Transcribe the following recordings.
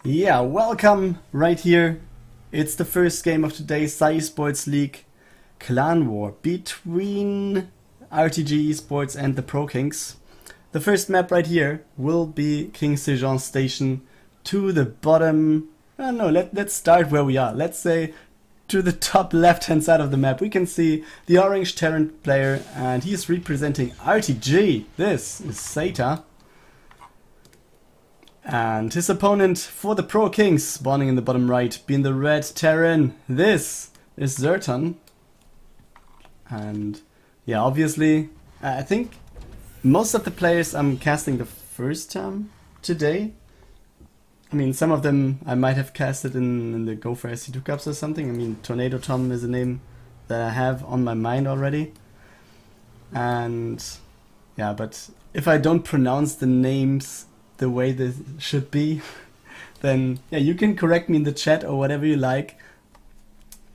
Yeah, welcome right here. It's the first game of today's eSports League clan war between RTG eSports and the Pro Kingz. The first map right here will be Kingz Station to the bottom. No, let's start where we are. Let's say to the top left hand side of the map. We can see the orange Terran player and he's representing RTG. This is Sata. And his opponent for the Pro Kingz, spawning in the bottom right, being the red Terran. This is ZertoN. And yeah, obviously, I think most of the players I'm casting the first time today. I mean, some of them I might have casted in the Go for SC2 Cups or something. I mean, Tornadotom is a name that I have on my mind already. And yeah, but if I don't pronounce the names the way they should be, then yeah, you can correct me in the chat or whatever you like.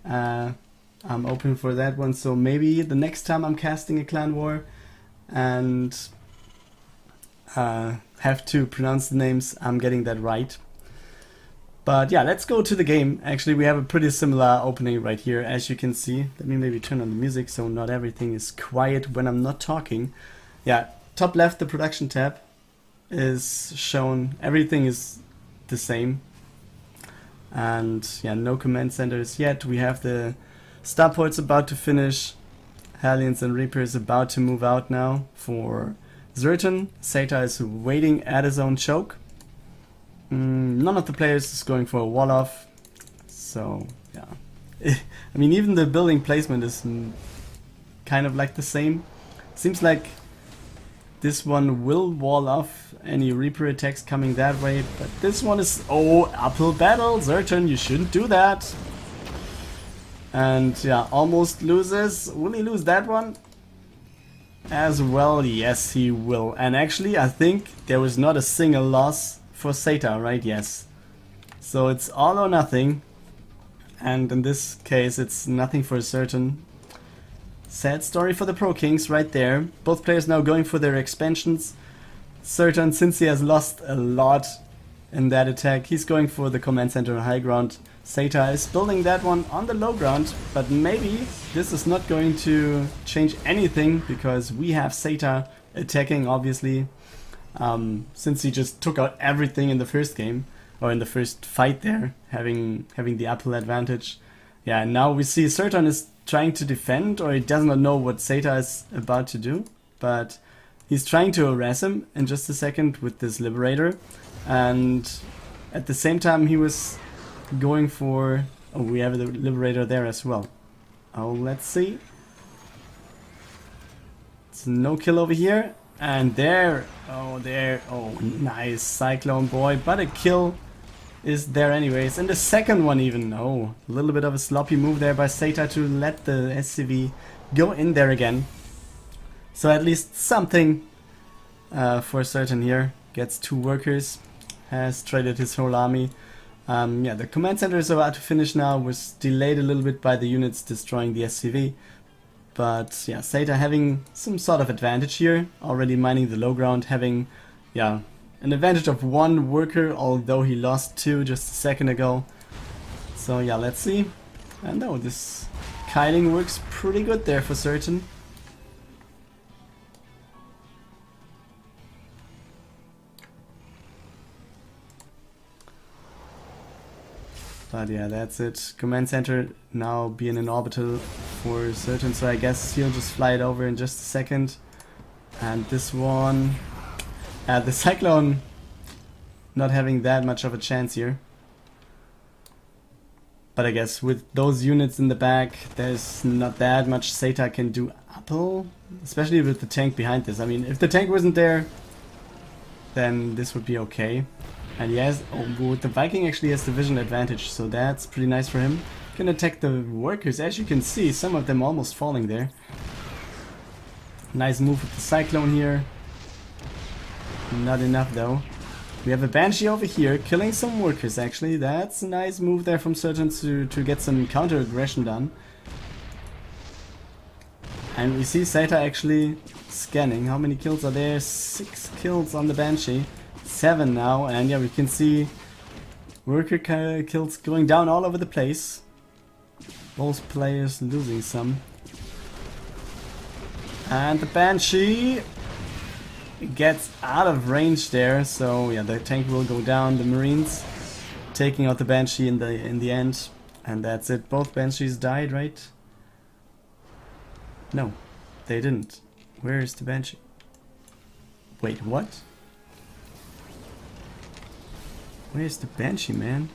I'm open for that one, so maybe the next time I'm casting a clan war and have to pronounce the names, I'm getting that right. But yeah, let's go to the game. Actually, we have a pretty similar opening right here, as you can see. Let me maybe turn on the music so not everything is quiet when I'm not talking. Yeah, top left, the production tab is shown. Everything is the same. And yeah, no command centers yet. We have the starports about to finish. Hellions and Reapers about to move out now for ZertoN. Sata is waiting at his own choke. None of the players is going for a wall off. So yeah, I mean, even the building placement is kind of like the same. Seems like this one will wall off any Reaper attacks coming that way, but this one is, oh, uphill battle. ZertoN, you shouldn't do that. And yeah, almost loses. Will he lose that one as well? Yes, he will. And actually, I think there was not a single loss for Sata, right? Yes. So it's all or nothing. And in this case, it's nothing for ZertoN. Sad story for the Pro Kingz right there. Both players now going for their expansions. ZertoN, since he has lost a lot in that attack, he's going for the command center high ground. Sata is building that one on the low ground, but maybe this is not going to change anything because we have Sata attacking, obviously, since he just took out everything in the first game, or in the first fight there, having the uphill advantage. Yeah, and now we see ZertoN is trying to defend, or he does not know what Sata is about to do, but he's trying to harass him in just a second with this Liberator, and at the same time he was going for, oh, we have the Liberator there as well. Oh, let's see. It's no kill over here, and there, oh, nice Cyclone boy, but a kill is there anyways, and the second one even. Oh, a little bit of a sloppy move there by Sata to let the SCV go in there again. So at least something for ZertoN here. Gets 2 workers, has traded his whole army. Yeah, the command center is about to finish now, was delayed a little bit by the units destroying the SCV. But yeah, Sata having some sort of advantage here, already mining the low ground, having, yeah, an advantage of 1 worker, although he lost 2 just a second ago. So yeah, let's see. And no, this kiting works pretty good there for ZertoN. But yeah, that's it. Command center now being in orbital for ZertoN, so I guess he'll just fly it over in just a second. And this one, the Cyclone not having that much of a chance here. But I guess with those units in the back, there's not that much Sata can do uphill, especially with the tank behind this. I mean, if the tank wasn't there, then this would be okay. And he has, oh, with the Viking actually has the vision advantage, so that's pretty nice for him. Can attack the workers, as you can see, some of them almost falling there. Nice move with the Cyclone here. Not enough though. We have a Banshee over here, killing some workers actually. That's a nice move there from ZertoN to get some counter aggression done. And we see Sata actually scanning. How many kills are there? 6 kills on the Banshee. 7 now, and yeah, we can see Worker kills going down all over the place. Both players losing some. And the Banshee gets out of range there, so yeah, the tank will go down. The Marines taking out the Banshee in the end, and that's it. Both Banshees died, right? No, they didn't. Where is the Banshee? Wait, what? Where's the Banshee, man?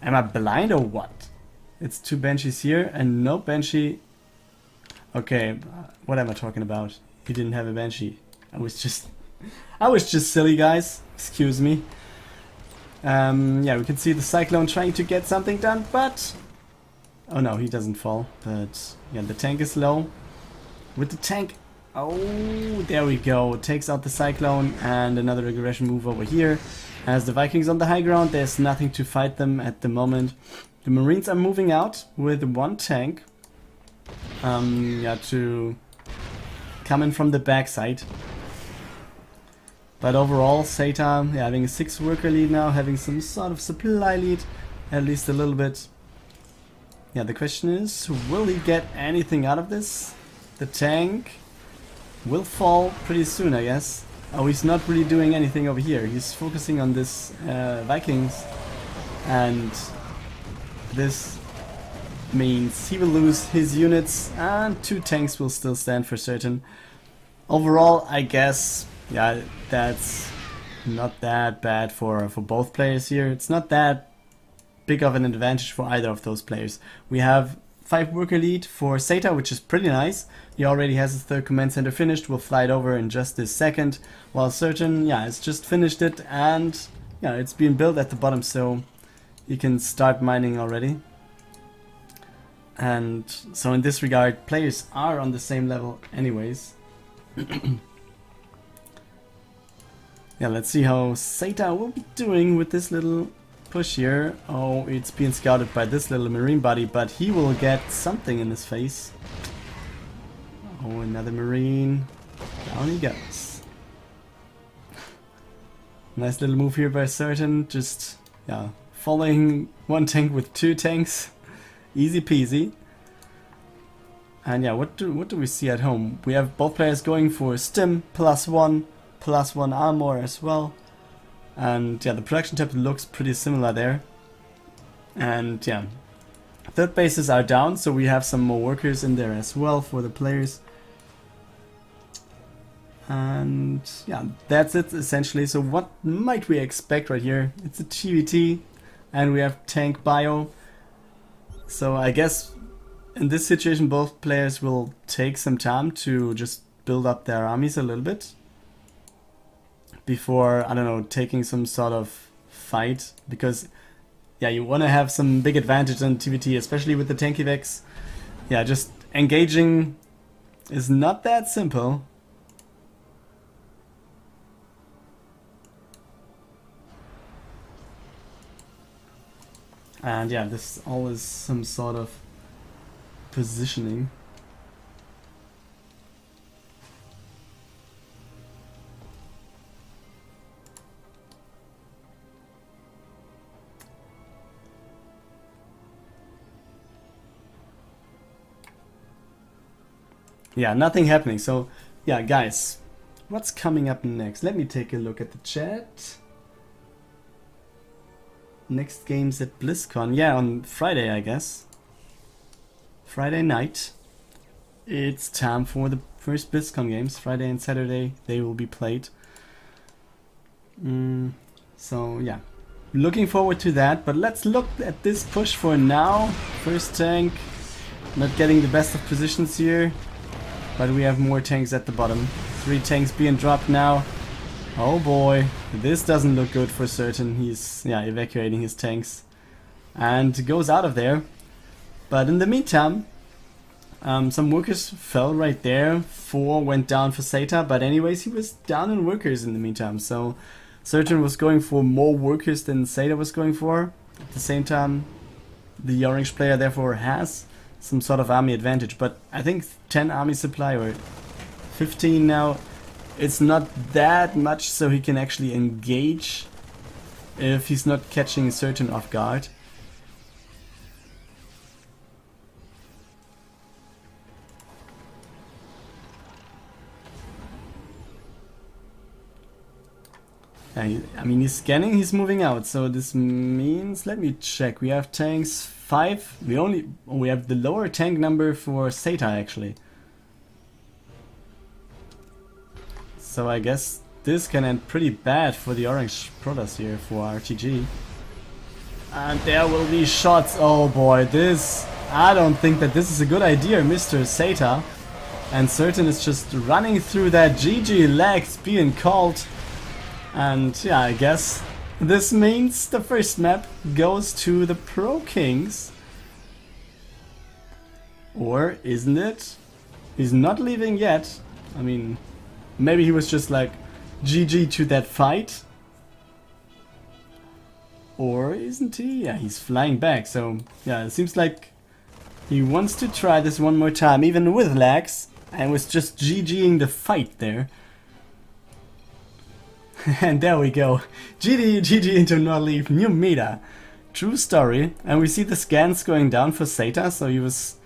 Am I blind or what? It's 2 Banshees here and no Banshee. Okay, what am I talking about? He didn't have a Banshee. I was just silly, guys. Excuse me. Yeah, we can see the Cyclone trying to get something done, but oh no, he doesn't fall. But yeah, the tank is low. With the tank, oh, there we go. Takes out the Cyclone and another aggression move over here. As the Vikings on the high ground, there's nothing to fight them at the moment. The Marines are moving out with 1 tank. Yeah, to come in from the backside. But overall, Sata, yeah, having a 6 worker lead now, having some sort of supply lead, at least a little bit. Yeah, the question is, will he get anything out of this? The tank will fall pretty soon, I guess. Oh, he's not really doing anything over here. He's focusing on this Vikings, and this means he will lose his units, and 2 tanks will still stand for certain. Overall, I guess, yeah, that's not that bad for both players here. It's not that big of an advantage for either of those players. We have 5 worker lead for Sata, which is pretty nice. He already has his 3rd command center finished. We'll fly it over in just this second. While ZertoN, yeah, has just finished it, and yeah, it's being built at the bottom, so you can start mining already. And so in this regard, players are on the same level anyways. Yeah, let's see how Sata will be doing with this little push here. Oh, it's being scouted by this little marine body, but he will get something in his face. Oh, another marine. Down he goes. Nice little move here by ZertoN. Just, yeah, following 1 tank with 2 tanks. Easy peasy. And yeah, what do we see at home? We have both players going for stim +1 armor as well. And yeah, the production tab looks pretty similar there. And yeah, 3rd bases are down, so we have some more workers in there as well for the players. And yeah, that's it essentially. So what might we expect right here? It's a TVT and we have tank bio. So I guess in this situation both players will take some time to just build up their armies a little bit before, I don't know, taking some sort of fight, because yeah, you want to have some big advantage on TVT, especially with the tank evacs. Yeah, just engaging is not that simple. And yeah, this all is some sort of positioning. Yeah, nothing happening. So yeah, guys, what's coming up next? Let me take a look at the chat. Next game's at BlizzCon. Yeah, on Friday, I guess. Friday night. It's time for the first BlizzCon games. Friday and Saturday they will be played. So yeah, looking forward to that. But let's look at this push for now. First tank, not getting the best of positions here. But we have more tanks at the bottom. 3 tanks being dropped now. Oh boy, this doesn't look good for ZertoN. He's, yeah, evacuating his tanks and goes out of there. But in the meantime, some workers fell right there. 4 went down for Sata, but anyways, he was down in workers in the meantime. So ZertoN was going for more workers than Sata was going for. At the same time, the orange player therefore has some sort of army advantage, but I think 10 army supply or 15 now it's not that much so he can actually engage if he's not catching ZertoN off guard. I mean, he's scanning, he's moving out, so this means, let me check, we have tanks 5, we have the lower tank number for Sata actually. So I guess this can end pretty bad for the orange Protoss here for RTG. And there will be shots, oh boy, this, I don't think that this is a good idea, Mr. Sata. And ZertoN is just running through that, GG legs being called. And yeah, I guess this means the first map goes to the Pro Kingz. Or isn't it? He's not leaving yet. I mean, maybe he was just like GG to that fight. Or isn't he? Yeah, he's flying back. So yeah, it seems like he wants to try this one more time, even with lags. And was just GGing the fight there. And there we go. GG into not leave, new meta. True story. And we see the scans going down for Sata, so he was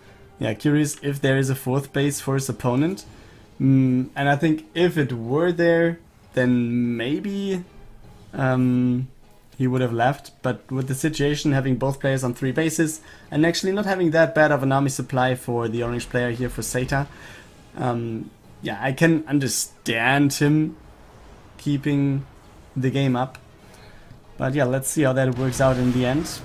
curious if there is a 4th base for his opponent. And I think if it were there, then maybe he would have left. But with the situation having both players on 3 bases and actually not having that bad of an army supply for the orange player here for Sata, yeah, I can understand him keeping the game up. But yeah, let's see how that works out in the end.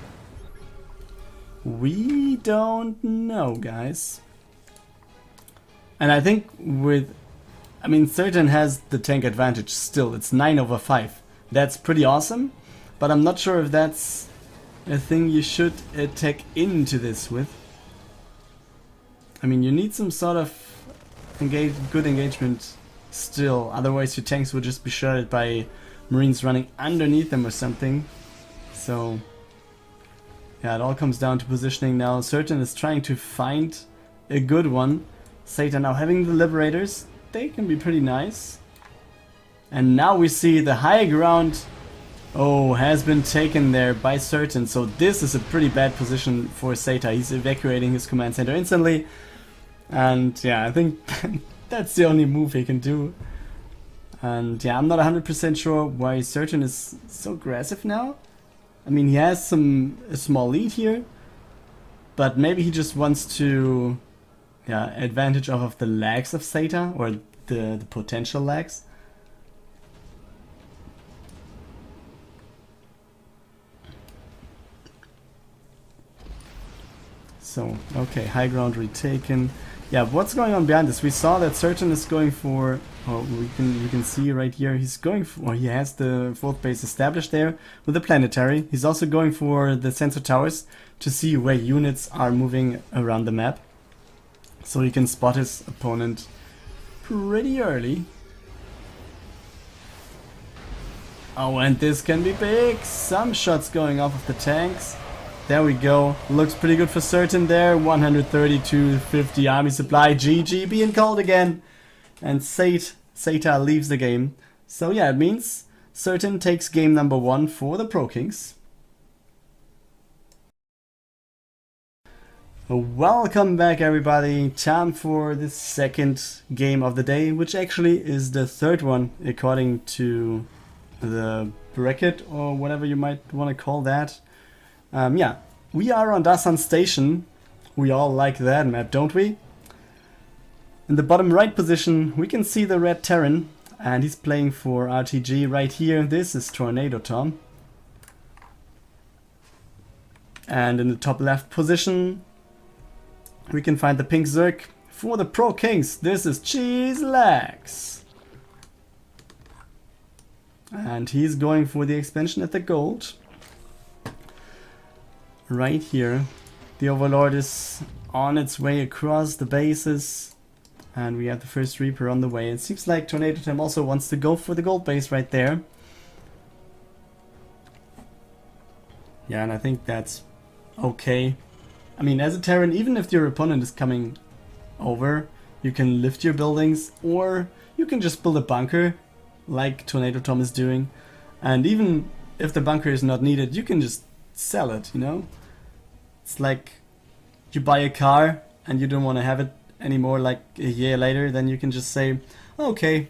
We don't know, guys. And I think ZertoN has the tank advantage still. It's 9/5. That's pretty awesome. But I'm not sure if that's a thing you should attack into this with. I mean, you need some sort of good engagement still, otherwise your tanks would just be shredded by Marines running underneath them or something. So yeah, it all comes down to positioning now. ZertoN is trying to find a good one. Sata now having the Liberators, they can be pretty nice. And now we see the high ground, has been taken there by ZertoN. So this is a pretty bad position for Sata. He's evacuating his command center instantly. And yeah, I think that's the only move he can do. And yeah, I'm not 100% sure why ZertoN is so aggressive now. I mean, he has a small lead here, but maybe he just wants to advantage off of the lags of Sata, or the potential lags. So, okay, high ground retaken. Yeah, what's going on behind this? We saw that ZertoN is going for, we can see right here, he's going for, he has the 4th base established there with the planetary. He's also going for the sensor towers to see where units are moving around the map, so he can spot his opponent pretty early. Oh, and this can be big. Some shots going off of the tanks. There we go. Looks pretty good for ZertoN there. 132.50 army supply. GG being called again. And Sata leaves the game. So yeah, it means ZertoN takes game number 1 for the Pro Kingz. Welcome back, everybody. Time for the second game of the day, which actually is the 3rd one according to the bracket, or whatever you might want to call that. Yeah, we are on Dasan Station. We all like that map, don't we? In the bottom right position, we can see the red Terran, and he's playing for RTG right here. This is Tornadotom. And in the top left position, we can find the pink Zerg for the Pro Kingz. This is Cheeselegs. And he's going for the expansion at the gold. Right here, the Overlord is on its way across the bases, and we have the first Reaper on the way. It seems like Tornadotom also wants to go for the gold base right there. Yeah, and I think that's okay. I mean, as a Terran, even if your opponent is coming over, You can lift your buildings, or you can just build a bunker like Tornadotom is doing. And even if the bunker is not needed, you can just sell it, you know? It's like you buy a car and you don't want to have it anymore like a year later, then you can just say, okay,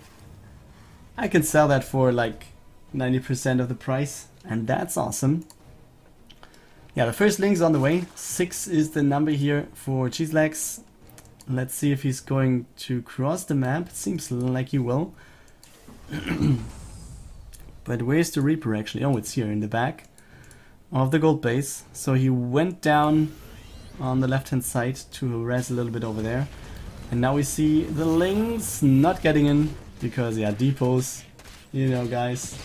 I can sell that for like 90% of the price, and that's awesome. Yeah, the first link's on the way. 6 is the number here for Cheeselegs. Let's see if he's going to cross the map. It seems like he will. But where's the Reaper actually? Oh, it's here in the back of the gold base. So he went down on the left hand side to res a little bit over there. And now we see the Lings not getting in because, yeah, depots, you know, guys.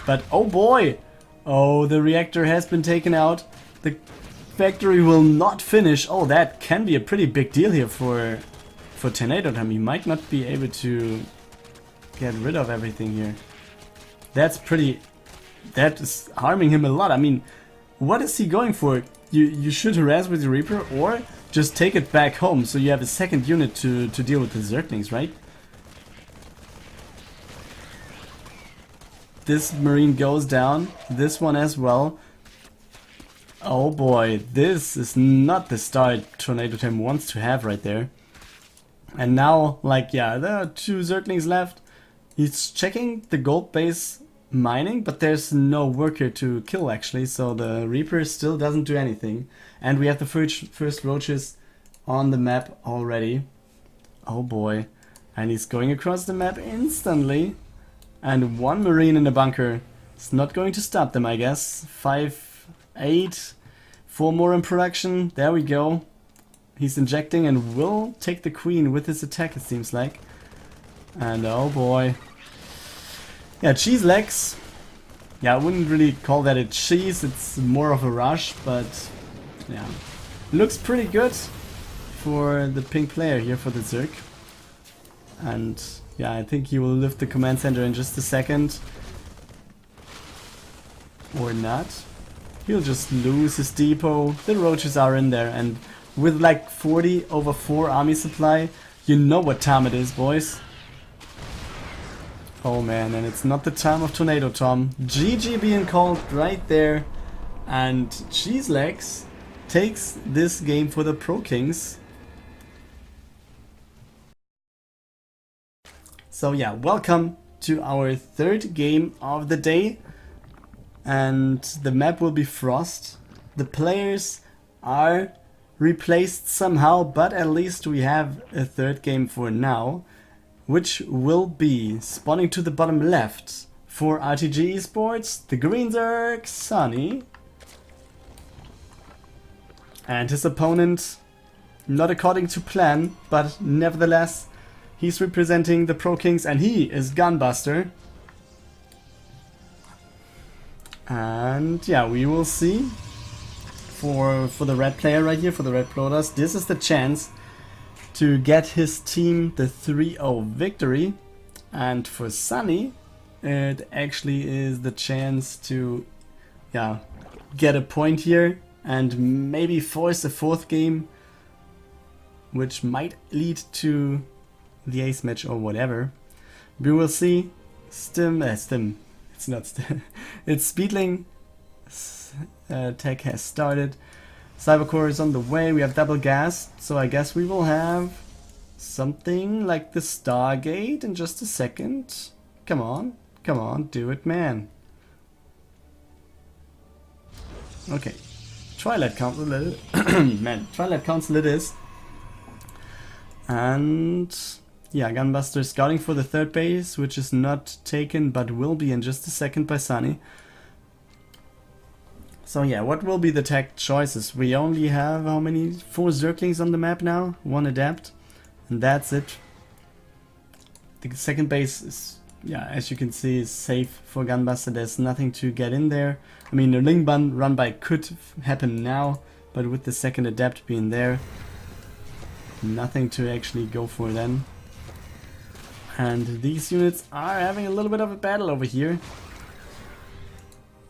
But oh boy! Oh, the reactor has been taken out. The factory will not finish. Oh, that can be a pretty big deal here for Tornadotom. He might not be able to get rid of everything here. That is harming him a lot. I mean, what is he going for? You should harass with your Reaper, or just take it back home so you have a second unit to deal with the Zerglings, right? This Marine goes down, this one as well. Oh boy, this is not the start Tornadotom wants to have right there. And now, like, yeah, there are 2 Zerglings left. He's checking the gold base mining, but there's no worker to kill actually, so the Reaper still doesn't do anything. And we have the first roaches on the map already. Oh boy. And he's going across the map instantly. And 1 Marine in the bunker. It's not going to stop them, I guess. 5, 8, 4 more in production. There we go. He's injecting and will take the queen with his attack, it seems like. And oh boy. Yeah, Cheeselegs. Yeah, I wouldn't really call that a cheese, it's more of a rush, but yeah. Looks pretty good for the pink player here for the Zerg. And yeah, I think he will lift the command center in just a second. Or not. He'll just lose his depot. The roaches are in there, and with like 40 over 4 army supply, you know what time it is, boys. Oh man, and it's not the time of Tornadotom. GG being called right there. And Cheeselegs takes this game for the Pro Kings. So yeah, welcome to our 3rd game of the day. And the map will be Frost. The players are replaced somehow, but at least we have a 3rd game for now, which will be spawning to the bottom left for RTG eSports, the green Zerg, Sunny. And his opponent, not according to plan, but nevertheless, he's representing the Pro Kings, and he is Gunbuster. And yeah, we will see for the red player right here, for the red Protoss. This is the chance to get his team the 3-0 victory. And for Sunny, it actually is the chance to, yeah, get a point here and maybe force a 4th game, which might lead to the Acematch or whatever. We will see. It's not Stim. It's Speedling. Tech has started. Cybercore is on the way. We have double gas, so I guess we will have something like the Stargate in just a second. Come on, come on, do it, man. Okay, Twilight Council it is. Man, Twilight Council it is. And yeah, Gunbuster scouting for the 3rd base, which is not taken but will be in just a second by Sunny. So yeah, what will be the tech choices? We only have how many? 4 Zerglings on the map now, 1 Adept, and that's it. The 2nd base is, yeah, as you can see, is safe for Gunbuster. There's nothing to get in there. I mean, the Ling run by could happen now, but with the 2nd Adept being there, nothing to actually go for then. And these units are having a little bit of a battle over here.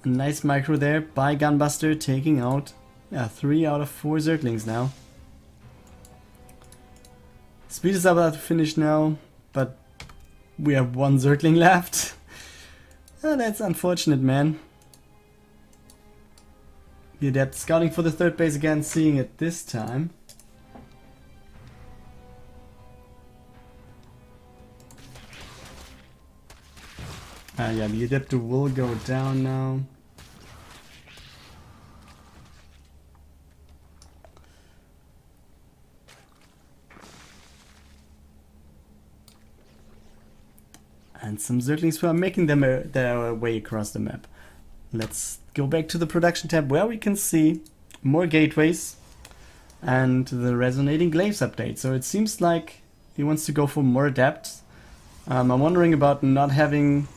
A nice micro there by Gunbuster, taking out 3 out of 4 Zerglings now. Speed is about to finish now, but we have one Zergling left. Oh, that's unfortunate, man. The Adept scouting for the third base again, seeing it this time. Yeah, the Adapter will go down now. And some Zerglings who are making their way across the map. Let's go back to the production tab where we can see more gateways and the resonating glaives update. So it seems like he wants to go for more adepts. I'm wondering about not having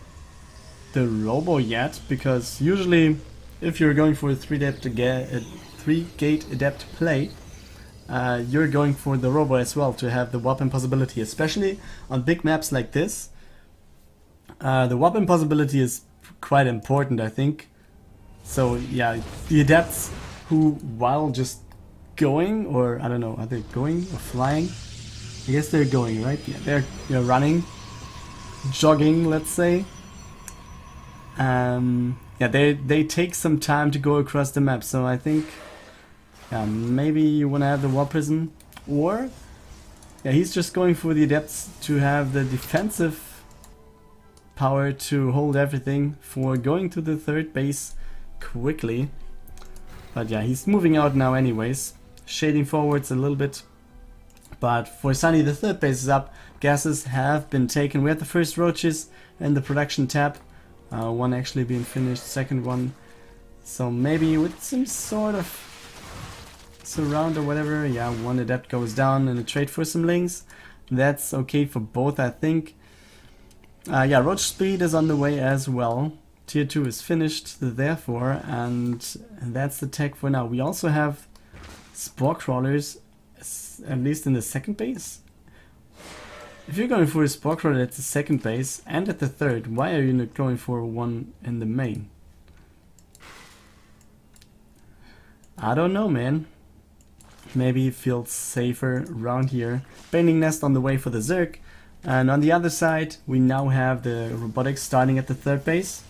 the Robo yet, because usually if you're going for a 3-gate adept play, you're going for the Robo as well to have the weapon possibility, especially on big maps like this. The weapon possibility is quite important, I think. So yeah, the adepts who, while just going, or I don't know, are they going or flying? I guess they're going, right? Yeah, they're running, jogging, let's say. Yeah, they take some time to go across the map. So I think, yeah, maybe you want to have the War Prison, or yeah, he's just going for the adepts to have the defensive power to hold everything for going to the third base quickly. But yeah, he's moving out now anyways, shading forwards a little bit. But for Sunny, the third base is up. Gases have been taken. We have the first roaches in the production tab. One actually being finished, second one. So maybe with some sort of surround or whatever, yeah, one adept goes down in a trade for some links. That's okay for both, I think. Yeah, roach speed is on the way as well. Tier 2 is finished, therefore, and that's the tech for now. We also have spore crawlers, at least in the second base. If you're going for a spore crawler at the second base and at the third, why are you not going for one in the main? I don't know, man. Maybe it feels safer around here. Bailing nest on the way for the Zerg. And on the other side, we now have the robotics starting at the third base.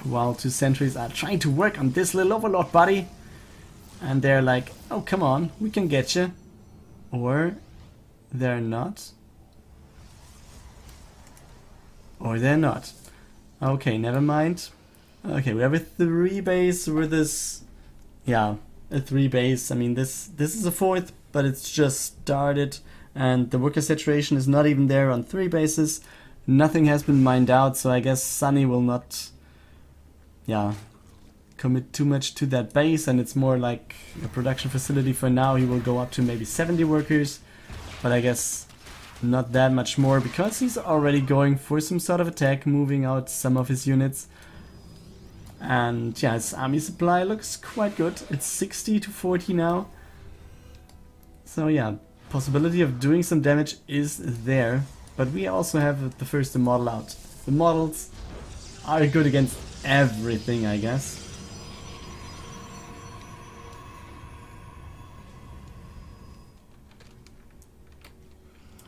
While two sentries are trying to work on this little overlord buddy. And they're like, oh, come on, we can get you. Or they're not. Or they're not. Okay, never mind. Okay, we have a 3 base with this. Yeah, a 3 base. I mean, this is a 4th, but it's just started. And the worker saturation is not even there on 3 bases. Nothing has been mined out, so I guess Sunny will not, yeah, commit too much to that base, and it's more like a production facility for now. He will go up to maybe 70 workers, but I guess not that much more, because he's already going for some sort of attack, moving out some of his units. And yeah, his army supply looks quite good. It's 60 to 40 now. So yeah, possibility of doing some damage is there, but we also have the first model out. The models are good against everything, I guess.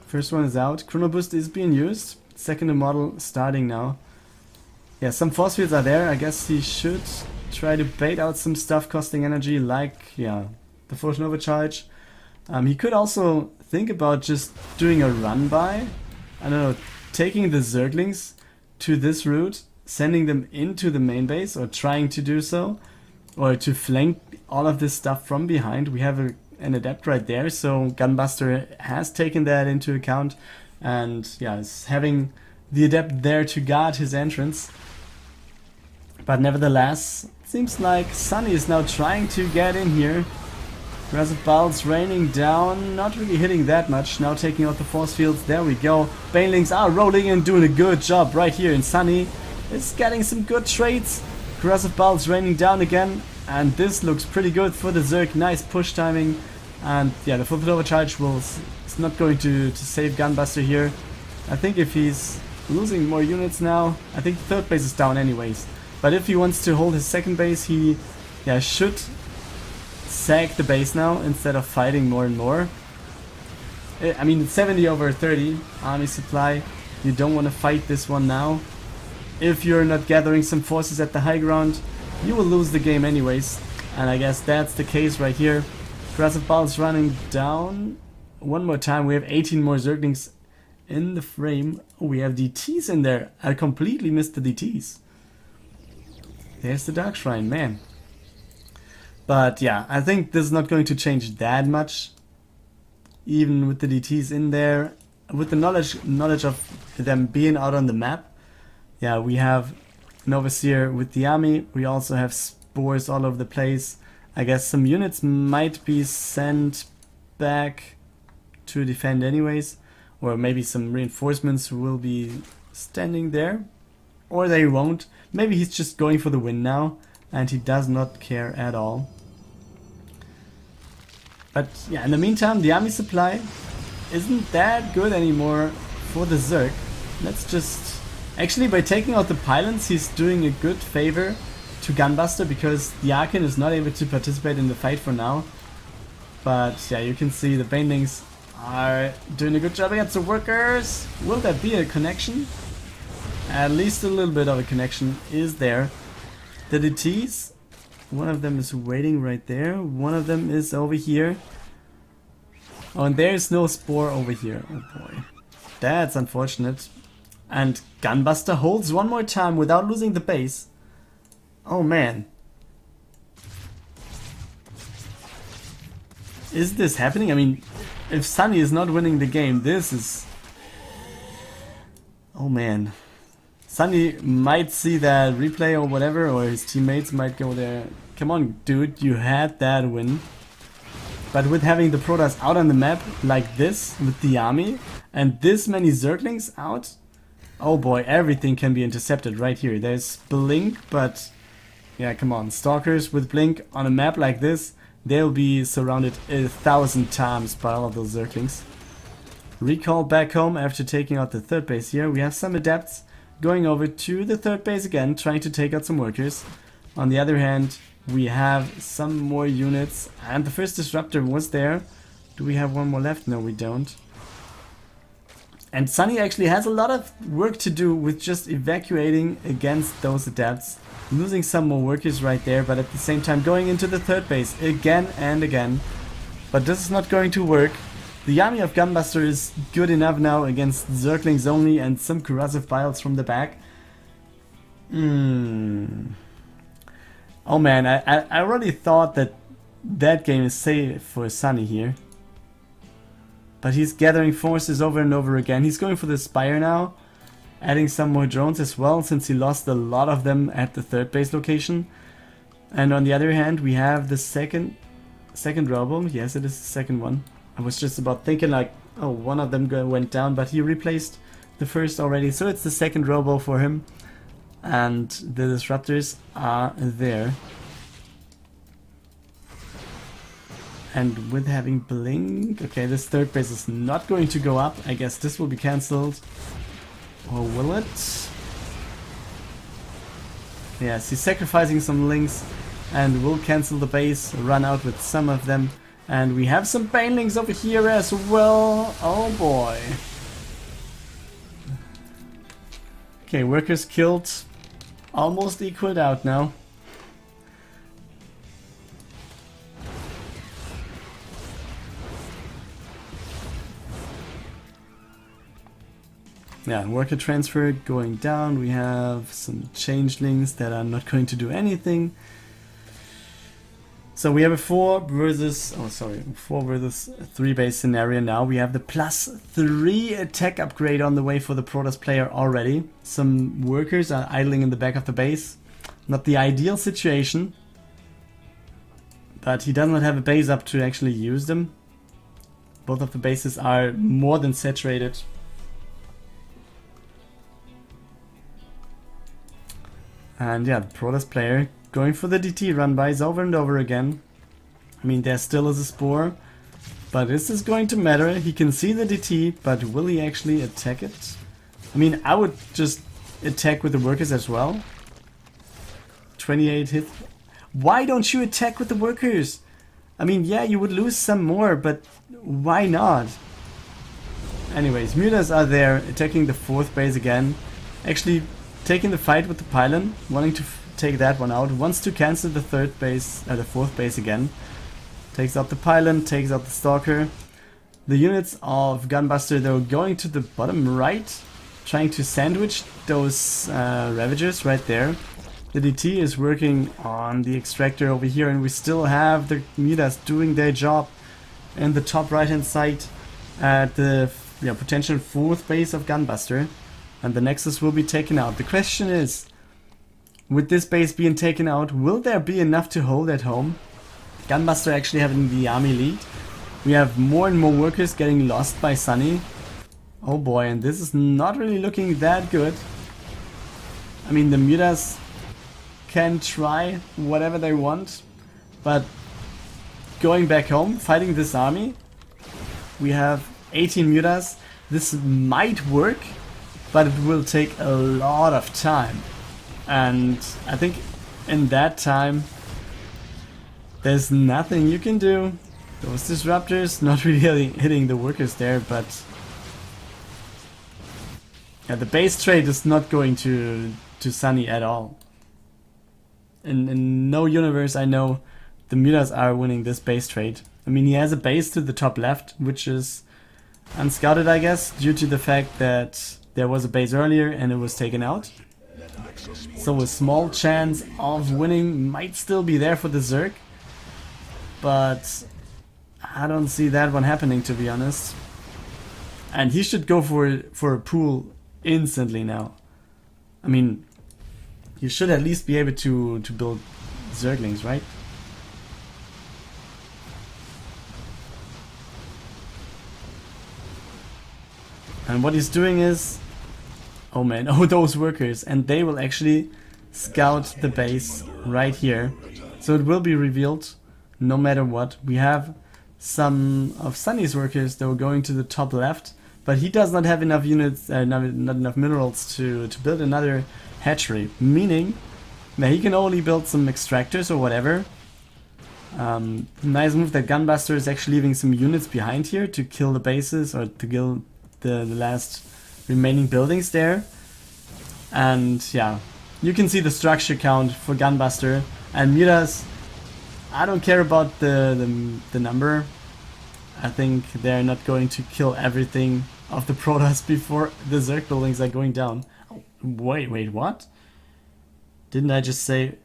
First one is out. Chrono Boost is being used. Second model starting now. Yeah, some force fields are there. I guess he should try to bait out some stuff costing energy, like, yeah, the Force Nova charge. He could also think about just doing a run by. I don't know, taking the Zerglings to this route, sending them into the main base, or trying to do so, or to flank all of this stuff from behind. We have an adept right there, so Gunbuster has taken that into account, and yeah, is having the adept there to guard his entrance. But nevertheless, it seems like Sunny is now trying to get in here. Aggressive bolts raining down, not really hitting that much. Now taking out the force fields, there we go. Banelings are rolling in, doing a good job right here, and Sunny is getting some good trades. Aggressive bolts raining down again, and this looks pretty good for the Zerg. Nice push timing, and yeah, the full overcharge is not going to save Gunbuster here. I think if he's losing more units now, I think the third base is down anyways. But if he wants to hold his second base, he should sag the base now instead of fighting more and more. I mean, it's 70 over 30 army supply. You don't want to fight this one now. If you're not gathering some forces at the high ground, you will lose the game anyways. And I guess that's the case right here. Aggressive Ball's running down. One more time, we have 18 more Zerglings in the frame. Oh, we have DTs in there. I completely missed the DTs. There's the Dark Shrine, man. But yeah, I think this is not going to change that much. Even with the DTs in there. With the knowledge of them being out on the map. Yeah, we have an Overseer with the army. We also have spores all over the place. I guess some units might be sent back to defend anyways. Or maybe some reinforcements will be standing there. Or they won't. Maybe he's just going for the win now. And he does not care at all. But yeah, in the meantime, the army supply isn't that good anymore for the Zerg. Let's just... Actually, by taking out the pylons, he's doing a good favor to Gunbuster because the Archon is not able to participate in the fight for now. But yeah, you can see the Banelings are doing a good job against the workers. Will there be a connection? At least a little bit of a connection is there. The DTs, one of them is waiting right there. One of them is over here. Oh, and there's no spore over here. Oh boy. That's unfortunate. And Gunbuster holds one more time without losing the base. Oh man. Is this happening? I mean, if Sunny is not winning the game, this is... Oh man. Sunny might see that replay or whatever, or his teammates might go there. Come on, dude, you had that win. But with having the Protoss out on the map like this, with the army, and this many Zerglings out, oh boy, everything can be intercepted right here. There's Blink, but yeah, come on, Stalkers with Blink on a map like this, they'll be surrounded 1,000 times by all of those Zerglings. Recall back home after taking out the third base here. We have some Adepts going over to the third base again, trying to take out some workers. On the other hand, we have some more units, and the first Disruptor was there. Do we have one more left? No, we don't. And Sunny actually has a lot of work to do with just evacuating against those Adepts. Losing some more workers right there, but at the same time going into the third base again and again. But this is not going to work. The army of Gunbuster is good enough now against Zerglings only and some corrosive biles from the back. Oh man, I really thought that game is safe for Sunny here. But he's gathering forces over and over again. He's going for the Spire now. Adding some more drones as well, since he lost a lot of them at the third base location. And on the other hand, we have the second Robo. Yes, it is the second one. I was just about thinking like, oh, one of them went down, but he replaced the first already. So it's the second Robo for him. And the Disruptors are there. And with having Blink... Okay, this third base is not going to go up. I guess this will be cancelled. Or will it? Yes, he's sacrificing some links and will cancel the base, run out with some of them. And we have some Banelings over here as well. Oh boy. Okay, workers killed. Almost equaled out now. Yeah, worker transfer going down. We have some changelings that are not going to do anything. So we have a 4 versus 3 base scenario now. We have the +3 attack upgrade on the way for the Protoss player already. Some workers are idling in the back of the base. Not the ideal situation. But he does not have a base up to actually use them. Both of the bases are more than saturated. And yeah, the Protoss player going for the DT run-bys over and over again. I mean, there still is a Spore, but this is going to matter. He can see the DT, but will he actually attack it? I mean, I would just attack with the workers as well. 28 hits. Why don't you attack with the workers? I mean, yeah, you would lose some more, but why not? anyways, Mutas are there attacking the 4th base again. Actually taking the fight with the pylon, wanting to take that one out. Wants to cancel the 3rd base, the 4th base again. Takes out the pylon, takes out the stalker. The units of Gunbuster though going to the bottom right, trying to sandwich those Ravagers right there. The DT is working on the extractor over here, and we still have the Mutas doing their job in the top right hand side at the potential 4th base of Gunbuster, and the Nexus will be taken out. The question is, with this base being taken out, will there be enough to hold at home? Gunbuster actually having the army lead. We have more and more workers getting lost by Sunny. Oh boy, and this is not really looking that good. I mean, the Mutas can try whatever they want, but going back home, fighting this army, we have 18 Mutas. This might work, but it will take a lot of time. And I think in that time, there's nothing you can do. Those disruptors not really hitting the workers there, but yeah, the base trade is not going to Sunny at all. In no universe I know the Mutas are winning this base trade. I mean, he has a base to the top left, which is unscouted, I guess, due to the fact that there was a base earlier and it was taken out. So a small chance of winning might still be there for the Zerg, but I don't see that one happening, to be honest. And he should go for a pool instantly now. I mean, you should at least be able to build Zerglings, right? And what he's doing is, oh man, oh those workers, and they will actually scout the base right here. So it will be revealed no matter what. We have some of Sunny's workers that were going to the top left, but he does not have enough units, not enough minerals to build another hatchery, meaning that he can only build some extractors or whatever. Nice move that Gunbuster is actually leaving some units behind here to kill the bases or to kill the last remaining buildings there. And yeah, you can see the structure count for Gunbuster and Mutas. I don't care about the number. I think they're not going to kill everything of the Protoss before the Zerg buildings are going down. Oh, wait, what? Didn't I just say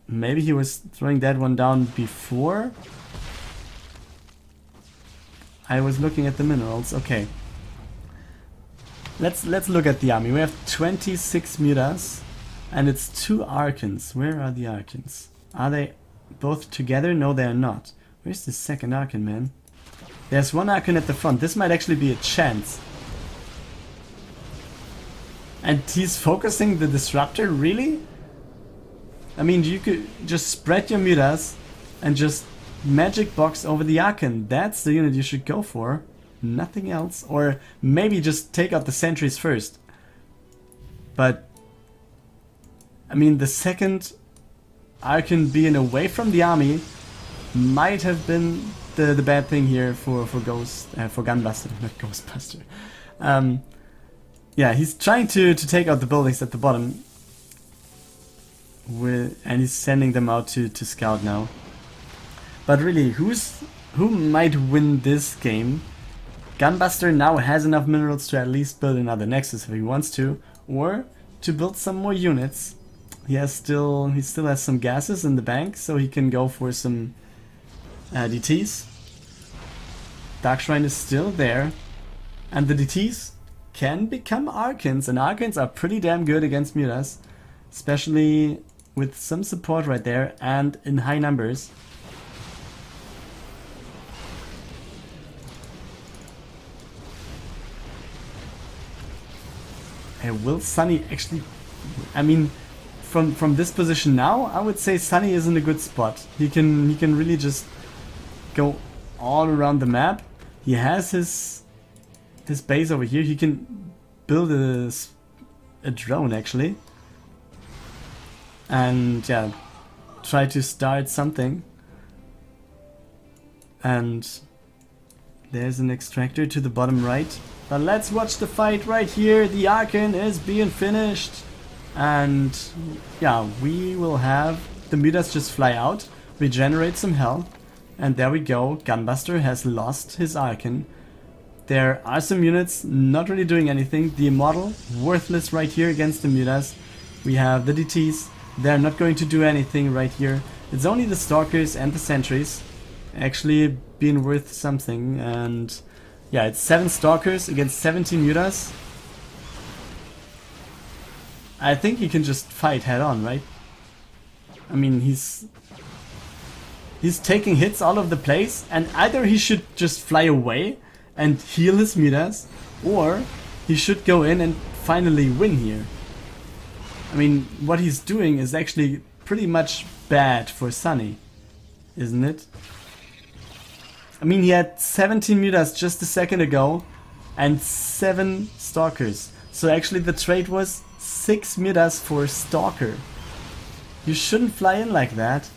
maybe he was throwing that one down before? I was looking at the minerals. Okay. Let's look at the army. We have 26 Mutas and it's 2 Archons. Where are the Archons? Are they both together? No, they are not. Where's the second Archon, man? There's one Archon at the front. This might actually be a chance. And he's focusing the Disruptor? Really? I mean, you could just spread your Mutas and just magic box over the Archon. That's the unit you should go for. Nothing else. Or maybe just take out the sentries first. But I mean, the second Archon being away from the army might have been the bad thing here for Gunbuster, not Ghostbuster. Yeah, he's trying to take out the buildings at the bottom, and he's sending them out to scout now. But really, who might win this game? Gunbuster now has enough minerals to at least build another Nexus if he wants to, or to build some more units. He still has some gases in the bank, so he can go for some DTs. Dark Shrine is still there, and the DTs can become Archons, and Archons are pretty damn good against Mutas, especially with some support right there and in high numbers. Will Sunny actually... I mean, from this position now, I would say Sunny is in a good spot. He can really just go all around the map. He has his base over here. He can build a drone actually, and yeah, try to start something. And There's an extractor to the bottom right. But let's watch the fight right here. The Archon is being finished. And yeah, we will have the Midas just fly out, regenerate some health. And there we go. Gunbuster has lost his Archon. There are some units not really doing anything. The Immortal, worthless right here against the Midas. We have the DTs. They're not going to do anything right here. It's only the Stalkers and the Sentries actually being worth something. And yeah, it's 7 Stalkers against 17 Midas. I think he can just fight head on, right? I mean, he's taking hits all over the place, and either he should just fly away and heal his Midas, or he should go in and finally win here. I mean, what he's doing is actually pretty much bad for Sunny, isn't it? I mean, he had 17 Midas just a second ago and 7 Stalkers. So actually the trade was 6 Midas for Stalker. You shouldn't fly in like that.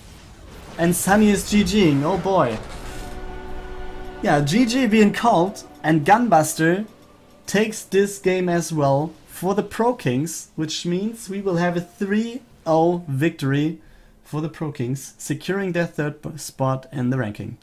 And Sunny is GGing, oh boy. Yeah, GG being called, and Gunbuster takes this game as well for the Pro Kingz, which means we will have a 3-0 victory for the Pro Kingz, securing their 3rd spot in the ranking.